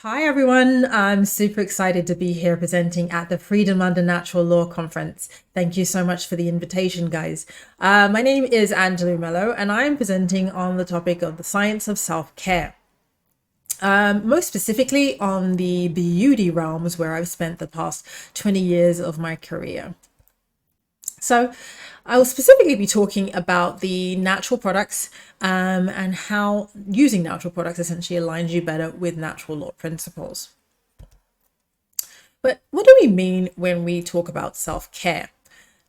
Hi everyone, I'm super excited to be here presenting at the Freedom Under Natural Law Conference. Thank you so much for the invitation, guys. My name is Umelo, and I'm presenting on the topic of the science of self-care. Most specifically on the beauty realms where I've spent the past 20 years of my career. So I will specifically be talking about the natural products and how using natural products essentially aligns you better with natural law principles. But what do we mean when we talk about self-care?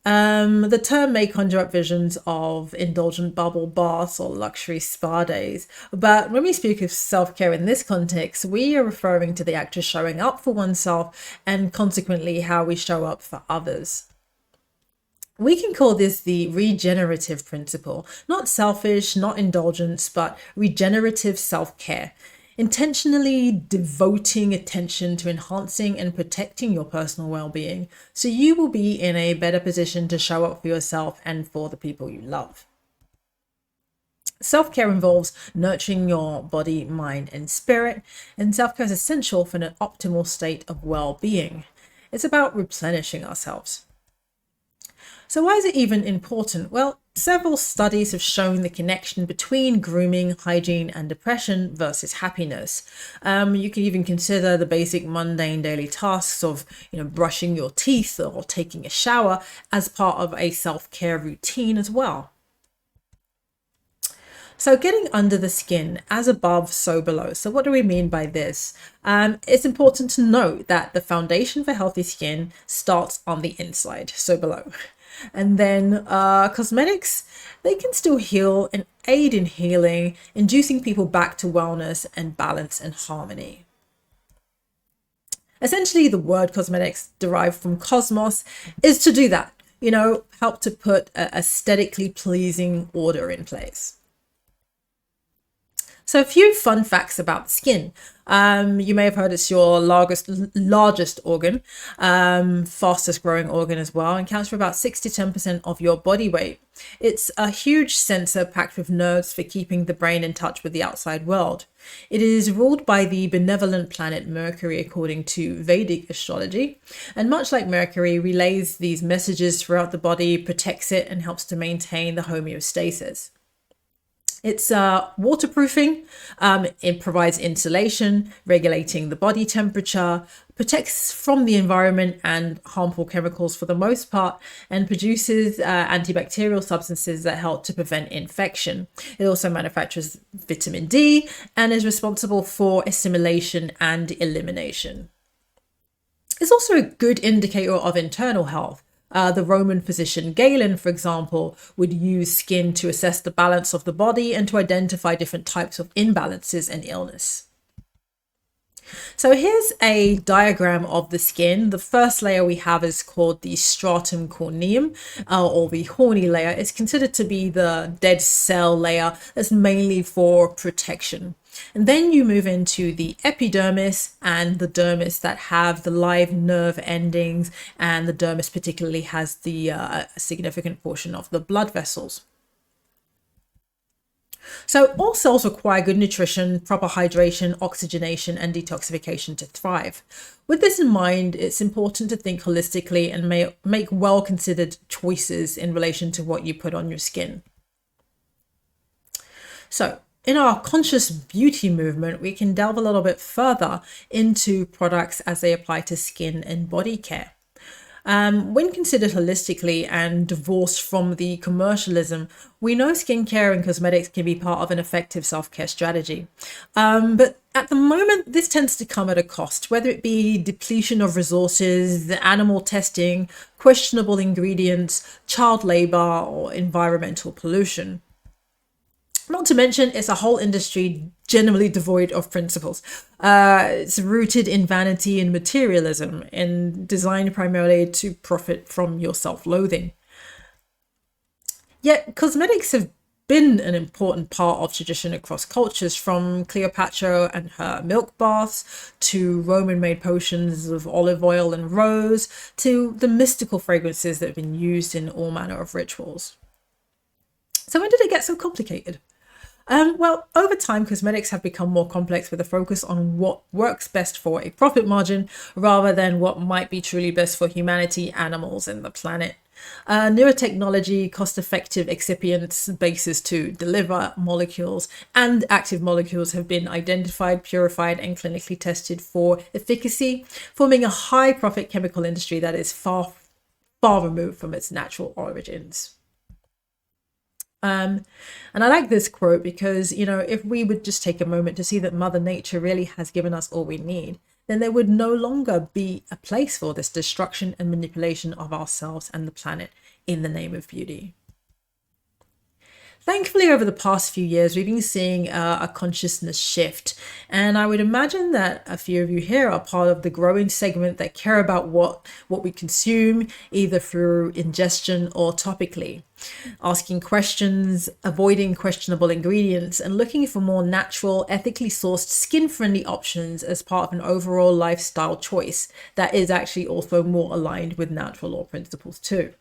The term may conjure up visions of indulgent bubble baths or luxury spa days, but when we speak of self-care in this context, we are referring to the act of showing up for oneself and consequently how we show up for others. We can call this the regenerative principle, not selfish, not indulgence, but regenerative self-care. Intentionally devoting attention to enhancing and protecting your personal well-being so you will be in a better position to show up for yourself and for the people you love. Self-care involves nurturing your body, mind, and spirit, and self-care is essential for an optimal state of well-being. It's about replenishing ourselves. So why is it even important? Well, several studies have shown the connection between grooming, hygiene, and depression versus happiness. You can even consider the basic mundane daily tasks of, brushing your teeth or taking a shower as part of a self-care routine as well. So getting under the skin, as above, so below. So what do we mean by this? It's important to note that the foundation for healthy skin starts on the inside, so below. And then cosmetics, they can still heal and aid in healing, inducing people back to wellness and balance and harmony. Essentially, the word cosmetics derived from cosmos is to do that, help to put a aesthetically pleasing order in place. So a few fun facts about the skin. You may have heard it's your largest organ, fastest growing organ as well, and counts for about 6 to 10% of your body weight. It's a huge sensor packed with nerves for keeping the brain in touch with the outside world. It is ruled by the benevolent planet Mercury according to Vedic astrology, and much like Mercury, relays these messages throughout the body, protects it, and helps to maintain the homeostasis. It's waterproofing, it provides insulation, regulating the body temperature, protects from the environment and harmful chemicals for the most part, and produces antibacterial substances that help to prevent infection. It also manufactures vitamin D and is responsible for assimilation and elimination. It's also a good indicator of internal health. The Roman physician Galen, for example, would use skin to assess the balance of the body and to identify different types of imbalances and illness. So here's a diagram of the skin. The first layer we have is called the stratum corneum, or the horny layer. It's considered to be the dead cell layer that's mainly for protection. And then you move into the epidermis and the dermis that have the live nerve endings, and the dermis particularly has the significant portion of the blood vessels. So all cells require good nutrition, proper hydration, oxygenation, and detoxification to thrive. With this in mind, it's important to think holistically and make well-considered choices in relation to what you put on your skin. So in our conscious beauty movement, we can delve a little bit further into products as they apply to skin and body care. When considered holistically and divorced from the commercialism, we know skincare and cosmetics can be part of an effective self-care strategy. But at the moment, this tends to come at a cost, whether it be depletion of resources, animal testing, questionable ingredients, child labor, or environmental pollution. Not to mention, it's a whole industry generally devoid of principles. It's rooted in vanity and materialism and designed primarily to profit from your self-loathing. Yet cosmetics have been an important part of tradition across cultures, from Cleopatra and her milk baths to Roman-made potions of olive oil and rose to the mystical fragrances that have been used in all manner of rituals. So when did it get so complicated? Well, over time, cosmetics have become more complex with a focus on what works best for a profit margin rather than what might be truly best for humanity, animals, and the planet. Newer technology, cost-effective excipients, bases to deliver molecules, and active molecules have been identified, purified, and clinically tested for efficacy, forming a high-profit chemical industry that is far, far removed from its natural origins. And I like this quote because, if we would just take a moment to see that Mother Nature really has given us all we need, then there would no longer be a place for this destruction and manipulation of ourselves and the planet in the name of beauty. Thankfully, over the past few years, we've been seeing a consciousness shift. And I would imagine that a few of you here are part of the growing segment that care about what we consume, either through ingestion or topically. Asking questions, avoiding questionable ingredients, and looking for more natural, ethically sourced, skin-friendly options as part of an overall lifestyle choice that is actually also more aligned with natural law principles too.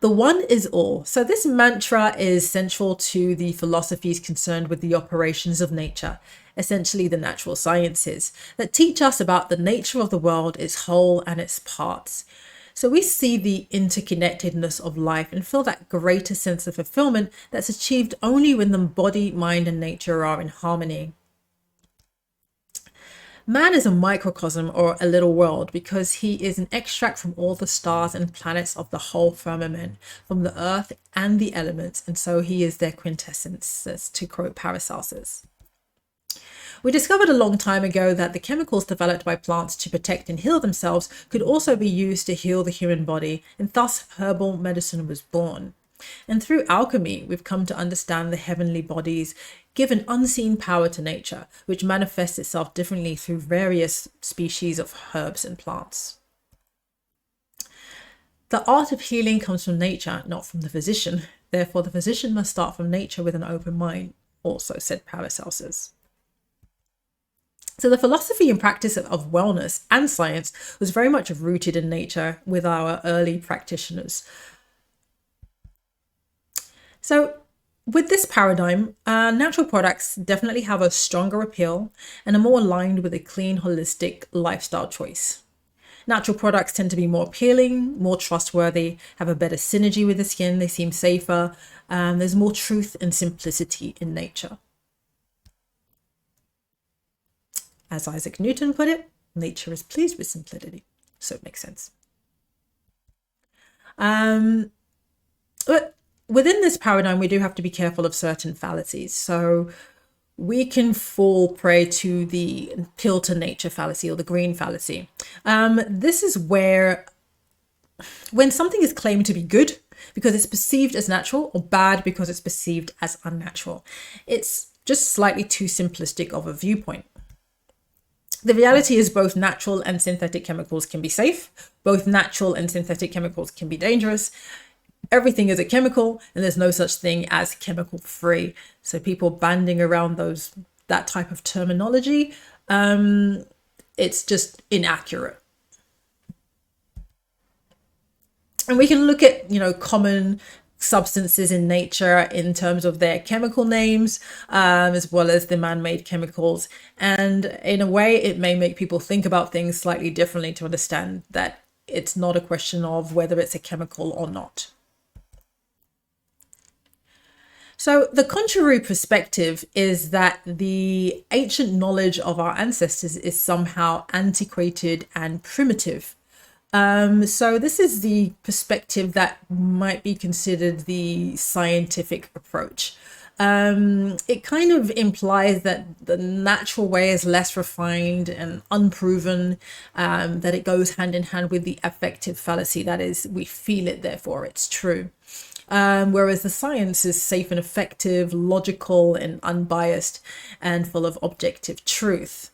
The one is all. So this mantra is central to the philosophies concerned with the operations of nature, essentially the natural sciences, that teach us about the nature of the world, its whole and its parts. So we see the interconnectedness of life and feel that greater sense of fulfillment that's achieved only when the body, mind, and nature are in harmony. Man is a microcosm or a little world because he is an extract from all the stars and planets of the whole firmament, from the earth and the elements, and so he is their quintessence, as to quote Paracelsus. We discovered a long time ago that the chemicals developed by plants to protect and heal themselves could also be used to heal the human body, and thus herbal medicine was born. And through alchemy, we've come to understand the heavenly bodies give an unseen power to nature, which manifests itself differently through various species of herbs and plants. The art of healing comes from nature, not from the physician. Therefore, the physician must start from nature with an open mind, also said Paracelsus. So the philosophy and practice of wellness and science was very much rooted in nature with our early practitioners. So with this paradigm, natural products definitely have a stronger appeal and are more aligned with a clean, holistic lifestyle choice. Natural products tend to be more appealing, more trustworthy, have a better synergy with the skin, they seem safer, there's more truth and simplicity in nature. As Isaac Newton put it, nature is pleased with simplicity, so it makes sense. But within this paradigm, we do have to be careful of certain fallacies. So we can fall prey to the pill to nature fallacy or the green fallacy. This is where when something is claimed to be good because it's perceived as natural or bad because it's perceived as unnatural, it's just slightly too simplistic of a viewpoint. The reality is both natural and synthetic chemicals can be safe. Both natural and synthetic chemicals can be dangerous. Everything is a chemical and there's no such thing as chemical free. So people banding around that type of terminology, it's just inaccurate. And we can look at, common substances in nature in terms of their chemical names, as well as the man-made chemicals. And in a way, it may make people think about things slightly differently to understand that it's not a question of whether it's a chemical or not. So the contrary perspective is that the ancient knowledge of our ancestors is somehow antiquated and primitive. So this is the perspective that might be considered the scientific approach. It kind of implies that the natural way is less refined and unproven, that it goes hand in hand with the affective fallacy, that is, we feel it, therefore it's true. Whereas the science is safe and effective, logical and unbiased, and full of objective truth.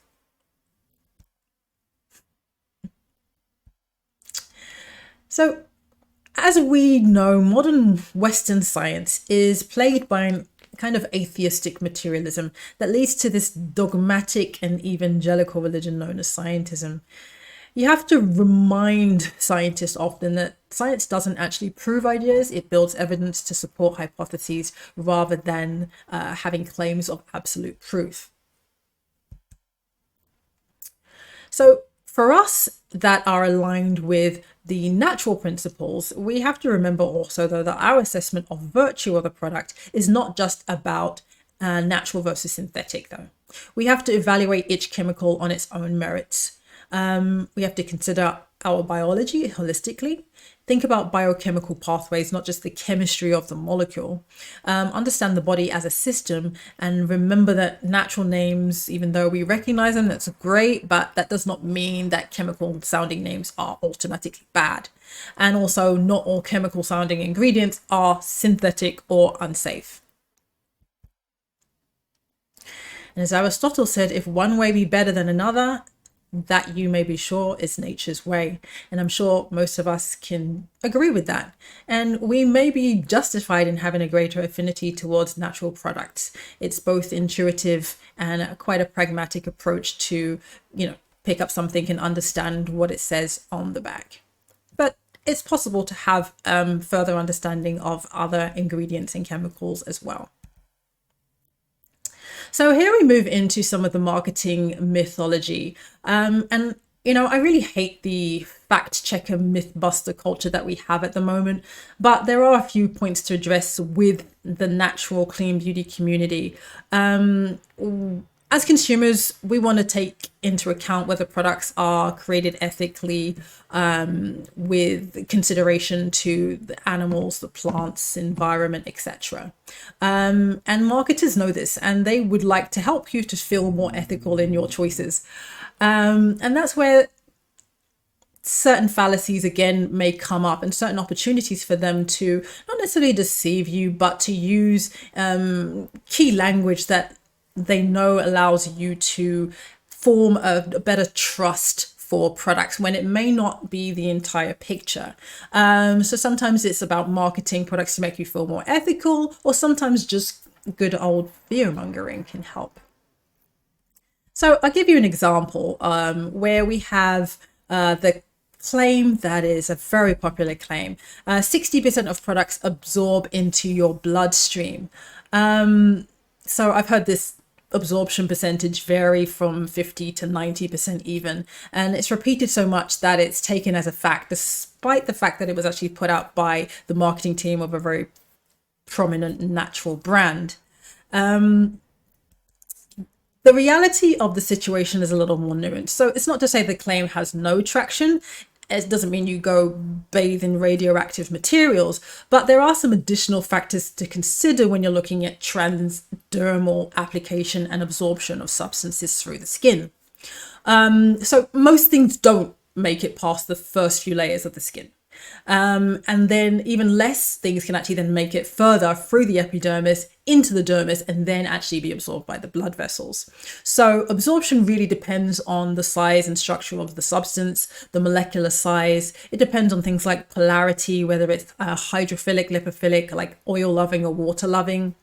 So, as we know, modern Western science is plagued by an kind of atheistic materialism that leads to this dogmatic and evangelical religion known as scientism. You have to remind scientists often that science doesn't actually prove ideas, it builds evidence to support hypotheses rather than having claims of absolute truth. So for us that are aligned with the natural principles, we have to remember also, though, that our assessment of virtue of a product is not just about natural versus synthetic, though. We have to evaluate each chemical on its own merits. We have to consider our biology holistically, think about biochemical pathways, not just the chemistry of the molecule, understand the body as a system, and remember that natural names, even though we recognize them, that's great, but that does not mean that chemical sounding names are automatically bad. And also, not all chemical sounding ingredients are synthetic or unsafe. And as Aristotle said, if one way be better than another, that you may be sure is nature's way. And I'm sure most of us can agree with that. And we may be justified in having a greater affinity towards natural products. It's both intuitive and quite a pragmatic approach to, pick up something and understand what it says on the back. But it's possible to have further understanding of other ingredients and chemicals as well. So here we move into some of the marketing mythology. And, I really hate the fact checker myth buster culture that we have at the moment, but there are a few points to address with the natural clean beauty community. As consumers, we want to take into account whether products are created ethically, with consideration to the animals, the plants, environment, etc. And marketers know this, and they would like to help you to feel more ethical in your choices. And that's where certain fallacies again may come up, and certain opportunities for them to not necessarily deceive you, but to use key language that they know allows you to form a better trust for products when it may not be the entire picture. So sometimes it's about marketing products to make you feel more ethical, or sometimes just good old fear mongering can help. So I'll give you an example where we have the claim that is a very popular claim. 60% of products absorb into your bloodstream. So I've heard this absorption percentage vary from 50 to 90% even, and it's repeated so much that it's taken as a fact, despite the fact that it was actually put out by the marketing team of a very prominent natural brand. The reality of the situation is a little more nuanced. So it's not to say the claim has no traction. It doesn't mean you go bathe in radioactive materials, but there are some additional factors to consider when you're looking at transdermal application and absorption of substances through the skin. So most things don't make it past the first few layers of the skin. And then even less things can actually then make it further through the epidermis into the dermis and then actually be absorbed by the blood vessels. So absorption really depends on the size and structure of the substance, the molecular size. It depends on things like polarity, whether it's hydrophilic, lipophilic, like oil loving or water loving.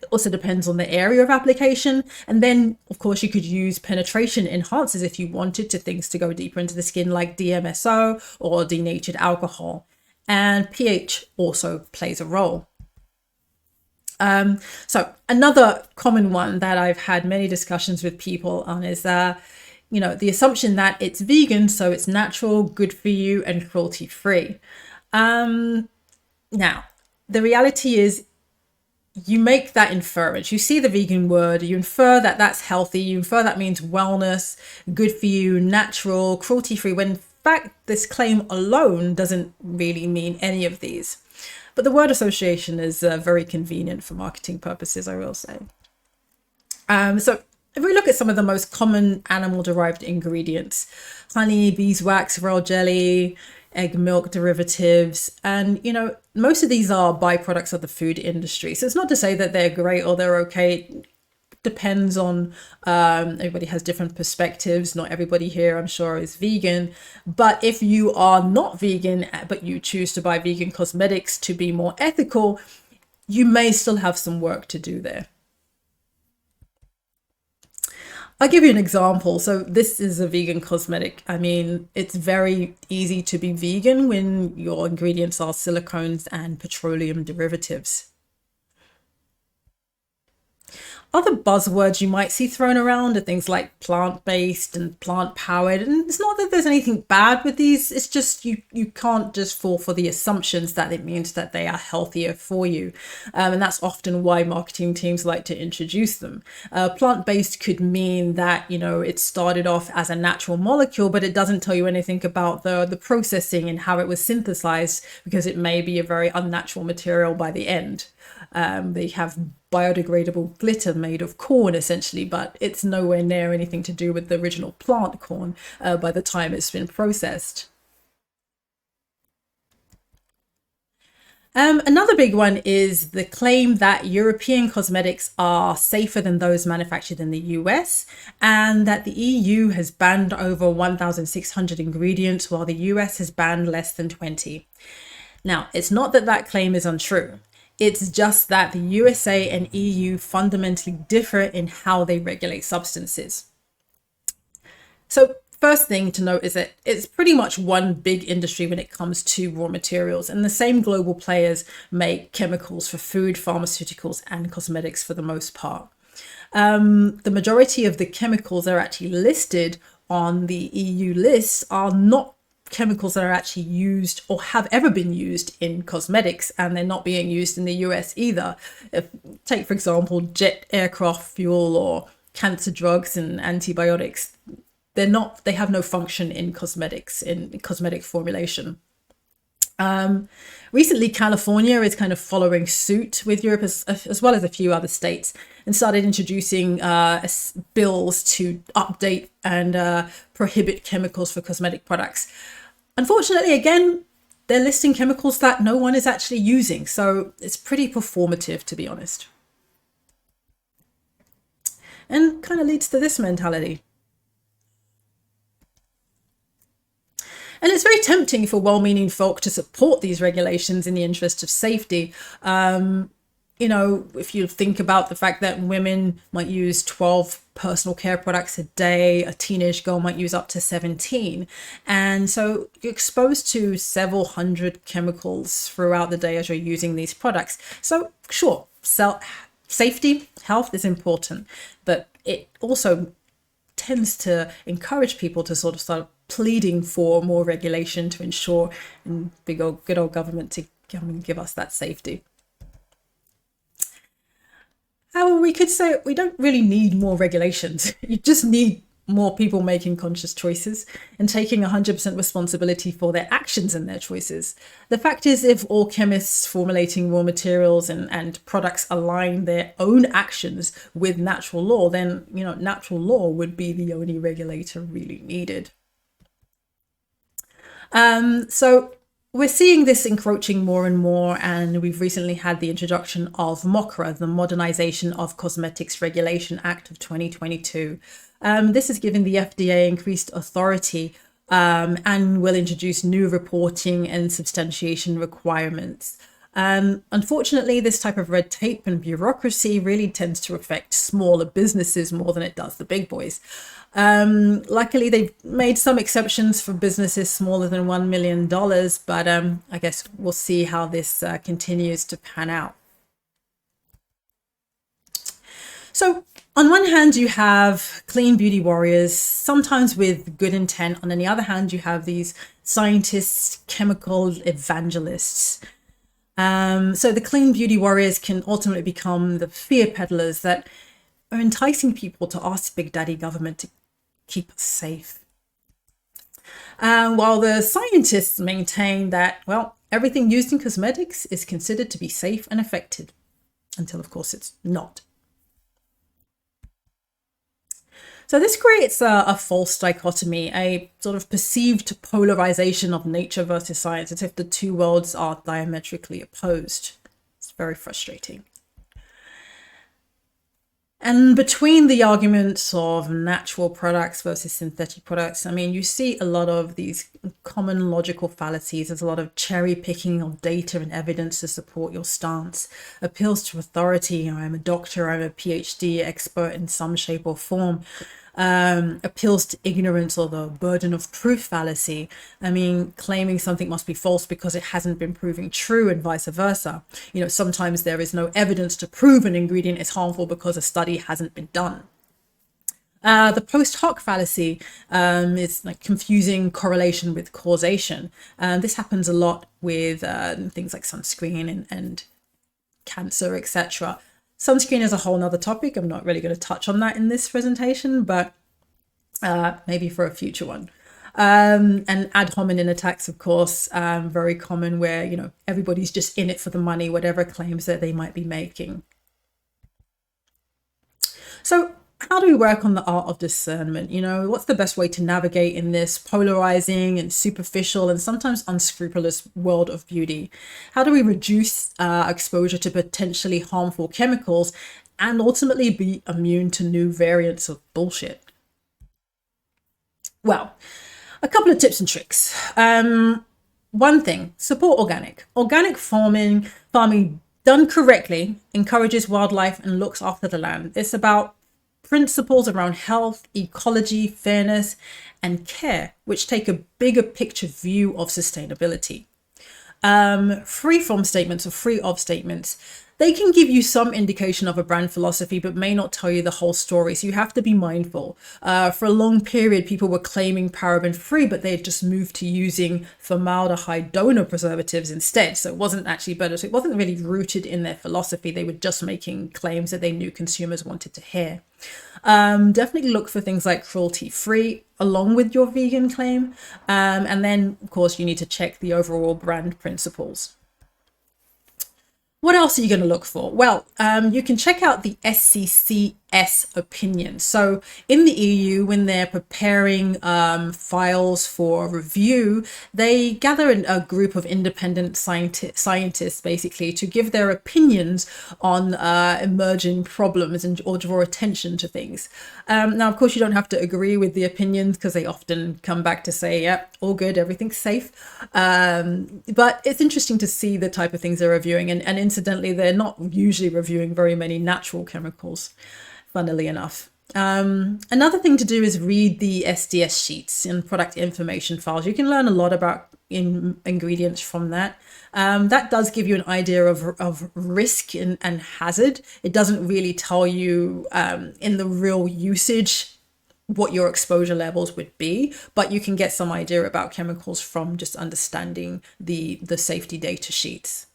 It also depends on the area of application. And then, of course, you could use penetration enhancers if you wanted to things to go deeper into the skin, like DMSO or denatured alcohol. And pH also plays a role. So another common one that I've had many discussions with people on is, the assumption that it's vegan, so it's natural, good for you, and cruelty-free. Now, the reality is, you make that inference. You see the vegan word, you infer that that's healthy, you infer that means wellness, good for you, natural, cruelty-free, when in fact this claim alone doesn't really mean any of these. But the word association is very convenient for marketing purposes, I will say. So if we look at some of the most common animal-derived ingredients, honey, beeswax, royal jelly, egg milk derivatives, and most of these are byproducts of the food industry. So it's not to say that they're great or they're okay. It depends on everybody has different perspectives. Not everybody here, I'm sure, is vegan, but if you are not vegan but you choose to buy vegan cosmetics to be more ethical, you may still have some work to do there. I'll give you an example. So this is a vegan cosmetic. I mean, it's very easy to be vegan when your ingredients are silicones and petroleum derivatives. Other buzzwords you might see thrown around are things like plant-based and plant-powered. And it's not that there's anything bad with these. It's just you can't just fall for the assumptions that it means that they are healthier for you. And that's often why marketing teams like to introduce them. Plant-based could mean that, it started off as a natural molecule, but it doesn't tell you anything about the processing and how it was synthesized, because it may be a very unnatural material by the end. They have biodegradable glitter made of corn essentially, but it's nowhere near anything to do with the original plant corn by the time it's been processed. Another big one is the claim that European cosmetics are safer than those manufactured in the US, and that the EU has banned over 1,600 ingredients while the US has banned less than 20. Now, it's not that that claim is untrue. It's just that the USA and EU fundamentally differ in how they regulate substances. So first thing to note is that it's pretty much one big industry when it comes to raw materials, and the same global players make chemicals for food, pharmaceuticals, and cosmetics for the most part. The majority of the chemicals that are actually listed on the EU list are not chemicals that are actually used or have ever been used in cosmetics, and they're not being used in the US either. Take, for example, jet aircraft fuel or cancer drugs and antibiotics. They have no function in cosmetics, in cosmetic formulation. Recently, California is kind of following suit with Europe, as well as a few other states, and started introducing bills to update and prohibit chemicals for cosmetic products. Unfortunately, again, they're listing chemicals that no one is actually using, so it's pretty performative, to be honest. And kind of leads to this mentality. And it's very tempting for well-meaning folk to support these regulations in the interest of safety. If you think about the fact that women might use 12 personal care products a day, a teenage girl might use up to 17. And so you're exposed to several hundred chemicals throughout the day as you're using these products. So sure, safety, health is important, but it also tends to encourage people to sort of start pleading for more regulation to ensure and good old government to give us that safety. However, we could say we don't really need more regulations. You just need more people making conscious choices and taking 100% responsibility for their actions and their choices. The fact is, if all chemists formulating raw materials and products align their own actions with natural law, then, natural law would be the only regulator really needed. So we're seeing this encroaching more and more, and we've recently had the introduction of MOCRA, the Modernization of Cosmetics Regulation Act of 2022. This has given the FDA increased authority and will introduce new reporting and substantiation requirements. Unfortunately, this type of red tape and bureaucracy really tends to affect smaller businesses more than it does the big boys. Luckily, they've made some exceptions for businesses smaller than $1 million, but I guess we'll see how this continues to pan out. So on one hand, you have clean beauty warriors, sometimes with good intent. And on the other hand, you have these scientists, chemical evangelists. So the clean beauty warriors can ultimately become the fear peddlers that are enticing people to ask Big Daddy government to keep us safe. While the scientists maintain that, well, everything used in cosmetics is considered to be safe and effective, until of course it's not. So this creates a false dichotomy, a sort of perceived polarization of nature versus science, as if the two worlds are diametrically opposed. It's very frustrating. And between the arguments of natural products versus synthetic products, I mean, you see a lot of these common logical fallacies. There's a lot of cherry picking of data and evidence to support your stance, appeals to authority. I'm a doctor, I'm a PhD expert in some shape or form. appeals to ignorance or the burden of proof fallacy. I mean, claiming something must be false because it hasn't been proven true and vice versa. You know, sometimes there is no evidence to prove an ingredient is harmful because a study hasn't been done. The post hoc fallacy is like confusing correlation with causation. This happens a lot with things like sunscreen and cancer, etc. Sunscreen is a whole nother topic. I'm not really going to touch on that in this presentation, but maybe for a future one. And ad hominem attacks, of course, very common, where, you know, everybody's just in it for the money, whatever claims that they might be making. So how do we work on the art of discernment? You know, what's the best way to navigate in this polarizing and superficial and sometimes unscrupulous world of beauty? How do we reduce exposure to potentially harmful chemicals and ultimately be immune to new variants of bullshit? Well, a couple of tips and tricks. One thing, support organic. Organic farming done correctly encourages wildlife and looks after the land. It's about principles around health, ecology, fairness, and care, which take a bigger picture view of sustainability. Free from statements or free of statements, they can give you some indication of a brand philosophy, but may not tell you the whole story. So you have to be mindful. For a long period, people were claiming paraben free, but they had just moved to using formaldehyde donor preservatives instead. So it wasn't actually better. So it wasn't really rooted in their philosophy. They were just making claims that they knew consumers wanted to hear. Definitely look for things like cruelty free along with your vegan claim. And then, of course, you need to check the overall brand principles. What else are you going to look for? Well, you can check out the SCCS opinion. So in the EU, when they're preparing files for review, they gather a group of independent scientists basically to give their opinions on emerging problems or draw attention to things. Now, of course, you don't have to agree with the opinions because they often come back to say, yeah, all good, everything's safe. But it's interesting to see the type of things they're reviewing. And incidentally, they're not usually reviewing very many natural chemicals, funnily enough. Another thing to do is read the SDS sheets and product information files. You can learn a lot about ingredients from that. That does give you an idea of risk and hazard. It doesn't really tell you in the real usage what your exposure levels would be, but you can get some idea about chemicals from just understanding the safety data sheets.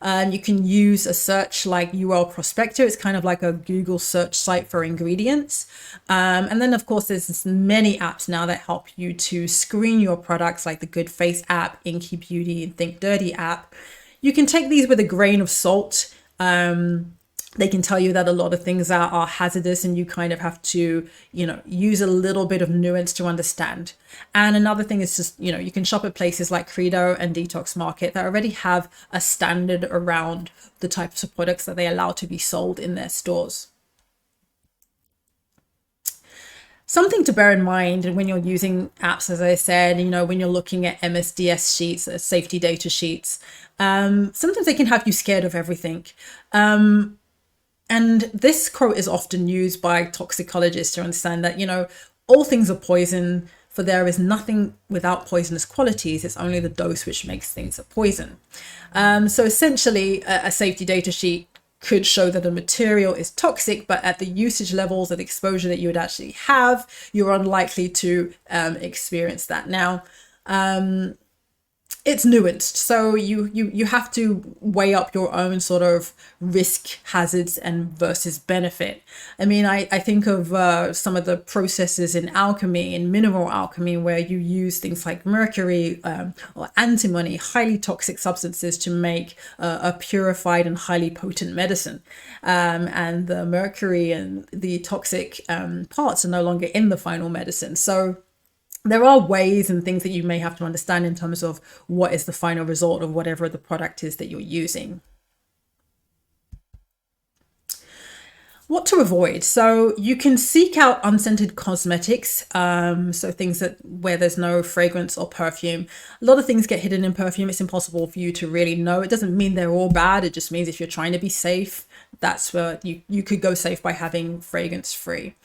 You can use a search like UL Prospector. It's kind of like a Google search site for ingredients. And then, of course, there's many apps now that help you to screen your products, like the Good Face app, Inky Beauty, and Think Dirty app. You can take these with a grain of salt. They can tell you that a lot of things are hazardous, and you kind of have to, you know, use a little bit of nuance to understand. And another thing is just, you know, you can shop at places like Credo and Detox Market that already have a standard around the types of products that they allow to be sold in their stores. Something to bear in mind when you're using apps, as I said, you know, when you're looking at MSDS sheets, safety data sheets, sometimes they can have you scared of everything. And this quote is often used by toxicologists to understand that, you know, all things are poison, for there is nothing without poisonous qualities. It's only the dose which makes things a poison. So essentially, a safety data sheet could show that a material is toxic, but at the usage levels and exposure that you would actually have, you're unlikely to experience that. Now, it's nuanced, so you have to weigh up your own sort of risk, hazards, and versus benefit. I mean, I think of some of the processes in alchemy, in mineral alchemy, where you use things like mercury or antimony, highly toxic substances, to make a purified and highly potent medicine. And the mercury and the toxic parts are no longer in the final medicine. So there are ways and things that you may have to understand in terms of what is the final result of whatever the product is that you're using. What to avoid. So you can seek out unscented cosmetics. So things that where there's no fragrance or perfume. A lot of things get hidden in perfume. It's impossible for you to really know. It doesn't mean they're all bad. It just means if you're trying to be safe, that's where you could go safe by having fragrance free.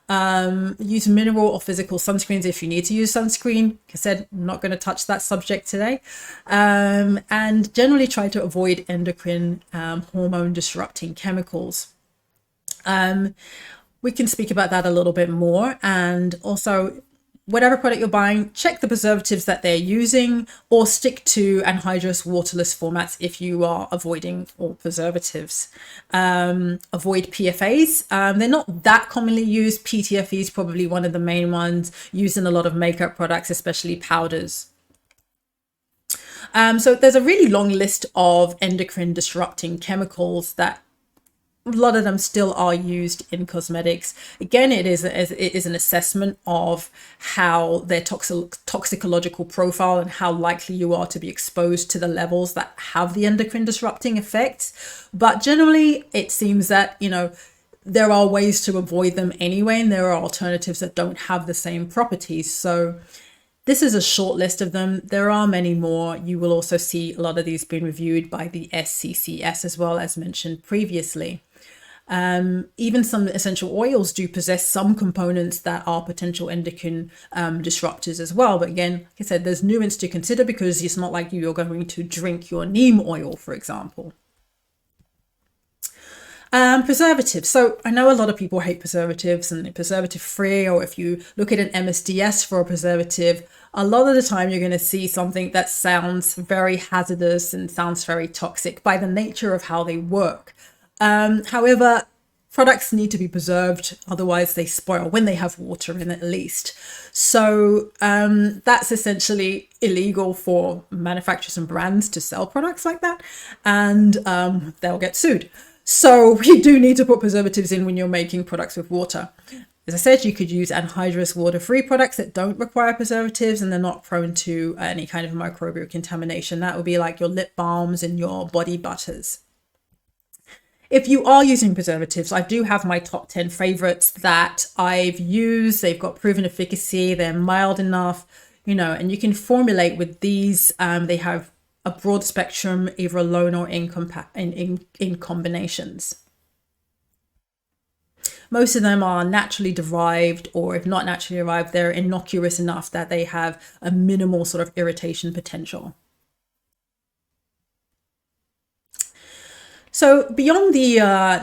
Use mineral or physical sunscreens if you need to use sunscreen. Like I said, I'm not going to touch that subject today. And generally try to avoid endocrine hormone disrupting chemicals. We can speak about that a little bit more. And also, whatever product you're buying, check the preservatives that they're using, or stick to anhydrous waterless formats if you are avoiding all preservatives. Avoid PFAs. They're not that commonly used. PTFE is probably one of the main ones used in a lot of makeup products, especially powders. So there's a really long list of endocrine disrupting chemicals that a lot of them still are used in cosmetics. Again, it is an assessment of how their toxicological profile and how likely you are to be exposed to the levels that have the endocrine disrupting effects. But generally, it seems that, there are ways to avoid them anyway, and there are alternatives that don't have the same properties. So this is a short list of them. There are many more. You will also see a lot of these being reviewed by the SCCS as well, as mentioned previously. Even some essential oils do possess some components that are potential endocrine disruptors as well. But again, like I said, there's nuance to consider because it's not like you're going to drink your neem oil, for example. Preservatives. So I know a lot of people hate preservatives and they're preservative free, or if you look at an MSDS for a preservative, a lot of the time you're going to see something that sounds very hazardous and sounds very toxic by the nature of how they work. However, products need to be preserved, otherwise they spoil when they have water in it, at least. So that's essentially illegal for manufacturers and brands to sell products like that, and they'll get sued. So we do need to put preservatives in when you're making products with water. As I said, you could use anhydrous water-free products that don't require preservatives and they're not prone to any kind of microbial contamination. That would be like your lip balms and your body butters. If you are using preservatives, I do have my top 10 favorites that I've used. They've got proven efficacy, they're mild enough, and you can formulate with these. They have a broad spectrum, either alone or in combinations. Most of them are naturally derived, or if not naturally derived, they're innocuous enough that they have a minimal sort of irritation potential. So beyond the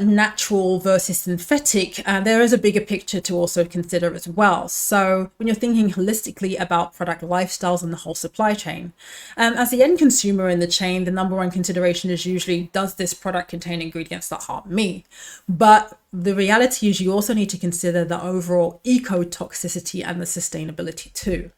natural versus synthetic, there is a bigger picture to also consider as well. So when you're thinking holistically about product lifestyles and the whole supply chain, as the end consumer in the chain, the number one consideration is usually, does this product contain ingredients that harm me? But the reality is you also need to consider the overall eco-toxicity and the sustainability too.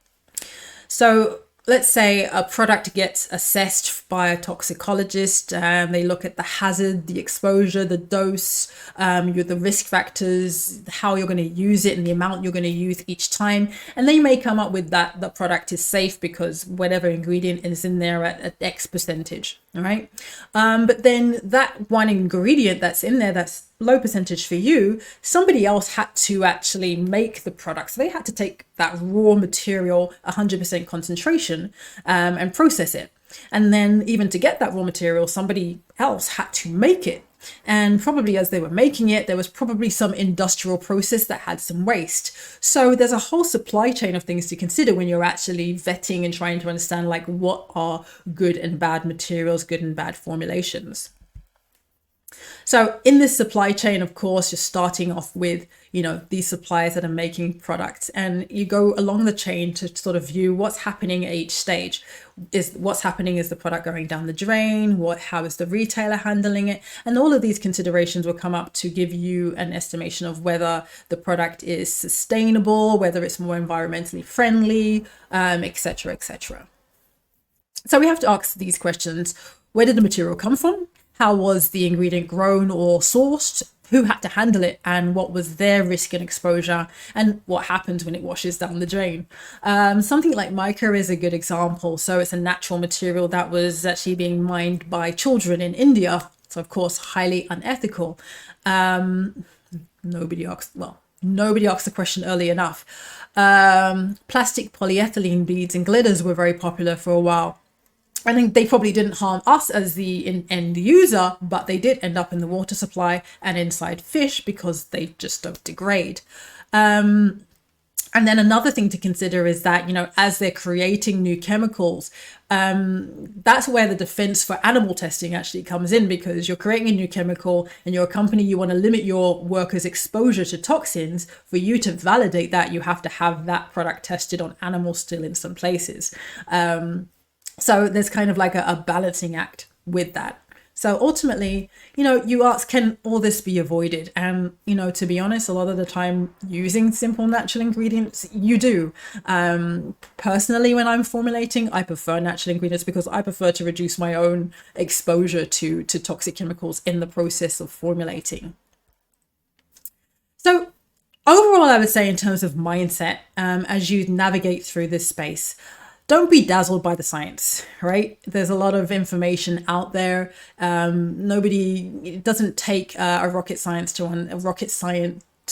So let's say a product gets assessed by a toxicologist and they look at the hazard, the exposure, the dose, the risk factors, how you're going to use it and the amount you're going to use each time. And they may come up with that the product is safe because whatever ingredient is in there at X percentage. All right. But then that one ingredient that's in there that's low percentage for you, somebody else had to actually make the product. So they had to take that raw material, 100% concentration, and process it. And then even to get that raw material, somebody else had to make it. And probably as they were making it, there was probably some industrial process that had some waste. So there's a whole supply chain of things to consider when you're actually vetting and trying to understand like what are good and bad materials, good and bad formulations. So in this supply chain, of course, you're starting off with, these suppliers that are making products, and you go along the chain to sort of view what's happening at each stage. Is the product going down the drain? How is the retailer handling it? And all of these considerations will come up to give you an estimation of whether the product is sustainable, whether it's more environmentally friendly, etc., etc. So we have to ask these questions. Where did the material come from? How was the ingredient grown or sourced? Who had to handle it? And what was their risk and exposure? And what happens when it washes down the drain? Something like mica is a good example. So it's a natural material that was actually being mined by children in India. So of course, highly unethical. Nobody asked the question early enough. Plastic polyethylene beads and glitters were very popular for a while. I think they probably didn't harm us as the end user, but they did end up in the water supply and inside fish because they just don't degrade. And then another thing to consider is that, as they're creating new chemicals, that's where the defense for animal testing actually comes in, because you're creating a new chemical and you're a company, you want to limit your workers' exposure to toxins. For you to validate that, you have to have that product tested on animals still in some places. So there's kind of like a balancing act with that. So ultimately, you ask, can all this be avoided? And, to be honest, a lot of the time using simple natural ingredients, you do. Personally, when I'm formulating, I prefer natural ingredients because I prefer to reduce my own exposure to toxic chemicals in the process of formulating. So overall, I would say in terms of mindset, as you navigate through this space, don't be dazzled by the science, right? There's a lot of information out there. It doesn't take a rocket science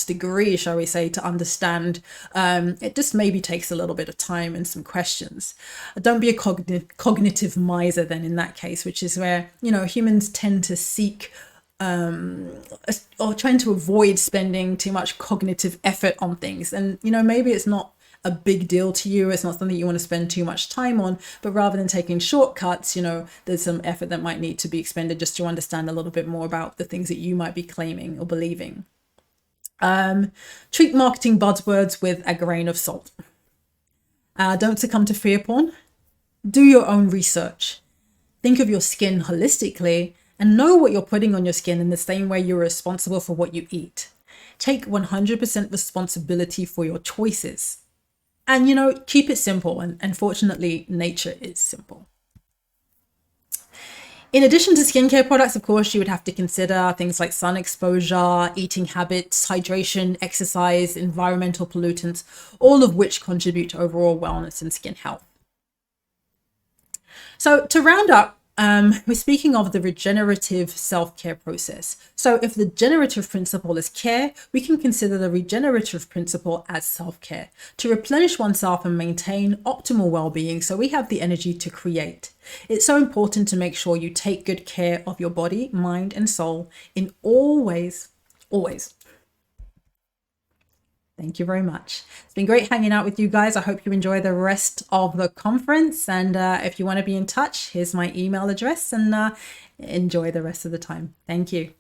degree, shall we say, to understand. It just maybe takes a little bit of time and some questions. Don't be a cognitive miser then in that case, which is where, humans tend to seek or trying to avoid spending too much cognitive effort on things. And, maybe it's not a big deal to you, it's not something you want to spend too much time on, but rather than taking shortcuts, there's some effort that might need to be expended just to understand a little bit more about the things that you might be claiming or believing. Treat marketing buzzwords with a grain of salt. Don't succumb to fear porn. Do your own research. Think of your skin holistically and know what you're putting on your skin in the same way you're responsible for what you eat. Take 100% responsibility for your choices. And, keep it simple. And unfortunately, nature is simple. In addition to skincare products, of course, you would have to consider things like sun exposure, eating habits, hydration, exercise, environmental pollutants, all of which contribute to overall wellness and skin health. So to round up, we're speaking of the regenerative self-care process. So if the generative principle is care, we can consider the regenerative principle as self-care to replenish oneself and maintain optimal well-being so we have the energy to create. It's so important to make sure you take good care of your body, mind, and soul in all ways, always. Thank you very much. It's been great hanging out with you guys. I hope you enjoy the rest of the conference. And if you want to be in touch, here's my email address, and enjoy the rest of the time. Thank you.